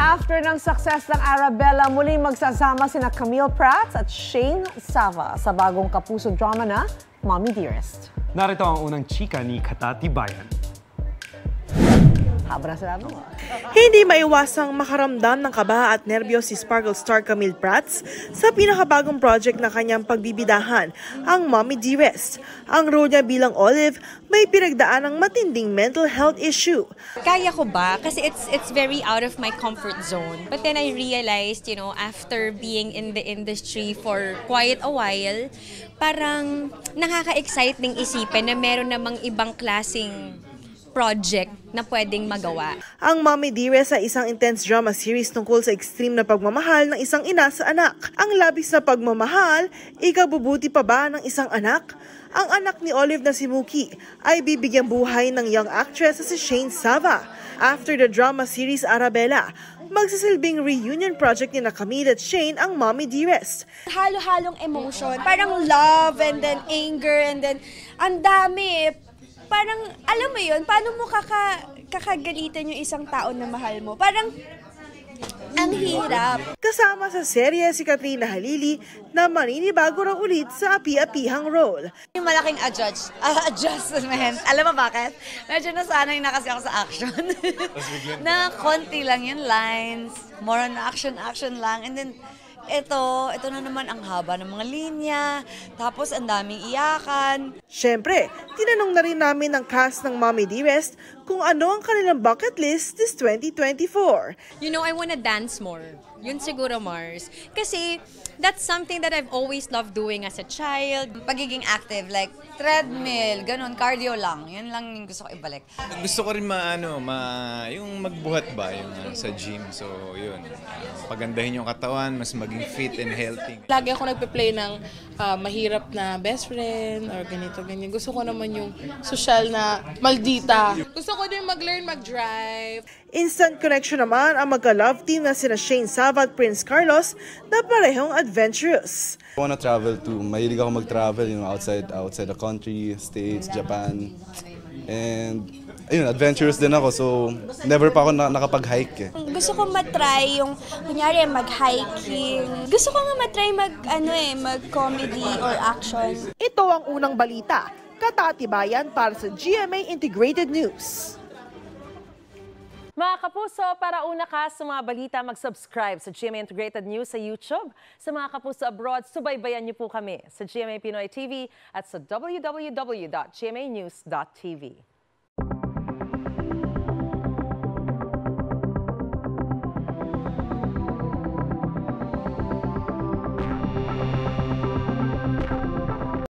After ng success ng Arabella, muling magsasama sina Camille Prats at Shane Sava sa bagong kapuso drama na Mommy Dearest. Narito ang unang chika ni Katatibayan. Haba na sinabi mo. Hindi maiwasang makaramdam ng kaba at nerbiyos si Sparkle star Camille Prats sa pinakabagong project na kanyang pagbibidahan, ang Mommy Dearest. Ang role niya bilang Olive may pinagdaan ng matinding mental health issue. Kaya ko ba? Kasi it's very out of my comfort zone. But then I realized, after being in the industry for quite a while, parang nakaka-excite ng isipin na meron namang ibang klaseng project na pwedeng magawa. Ang Mommy Dearest ay isang intense drama series tungkol sa extreme na pagmamahal ng isang ina sa anak. Ang labis na pagmamahal, ikabubuti pa ba ng isang anak? Ang anak ni Olive na si Mookie ay bibigyang buhay ng young actress na si Shane Sava. After the drama series Arabella, magsisilbing reunion project ni na Camille at Shane ang Mommy Dearest. Halo-halong emotion, parang love and then anger and then ang dami. Parang, alam mo yun, paano mo kakagalitan yung isang tao na mahal mo? Parang, ang hirap. Kasama sa serye si Katrina Halili na maninibago raw ulit sa api-apihang role. Yung malaking adjustment. Alam mo bakit? Medyo nasanay na kasi ako sa action. Na konti lang yung lines, more on action lang. And then, ito na naman ang haba ng mga linya, tapos ang daming iyakan. Siyempre, tinanong na rin namin ang cast ng Mommy Dearest kung ano ang kanilang bucket list this 2024. I wanna dance more. Yun siguro, Mars. Kasi that's something that I've always loved doing as a child. Pagiging active, like treadmill, ganun, cardio lang. Yun lang yung gusto ko ibalik. Gusto ko rin yung magbuhat ba yung sa gym. So, yun. Pagandahin yung katawan, mas maging fit and healthy. Lagi ako nagpe-play ng mahirap na best friend or ganito, ganyan. Gusto ko naman yung social na maldita. Gusto ko din mag-learn mag-drive. Instant connection naman ang magka-love team na sina Shane Sava at Prince Carlos na parehong adventurous. I wanna travel too. Mahilig ako mag-travel, outside the country, States, Japan. And adventurous din ako, so never pa ako nakapag-hike. Gusto ko matry yung, kunyari, mag-hiking. Gusto ko nga matry mag-comedy or action. Ito ang unang balita. Katatibayan para sa GMA Integrated News. Mga kapuso, para una ka sa mga balita, mag-subscribe sa GMA Integrated News sa YouTube. Sa mga kapuso abroad, subaybayan niyo po kami sa GMA Pinoy TV at sa www.gmanews.tv.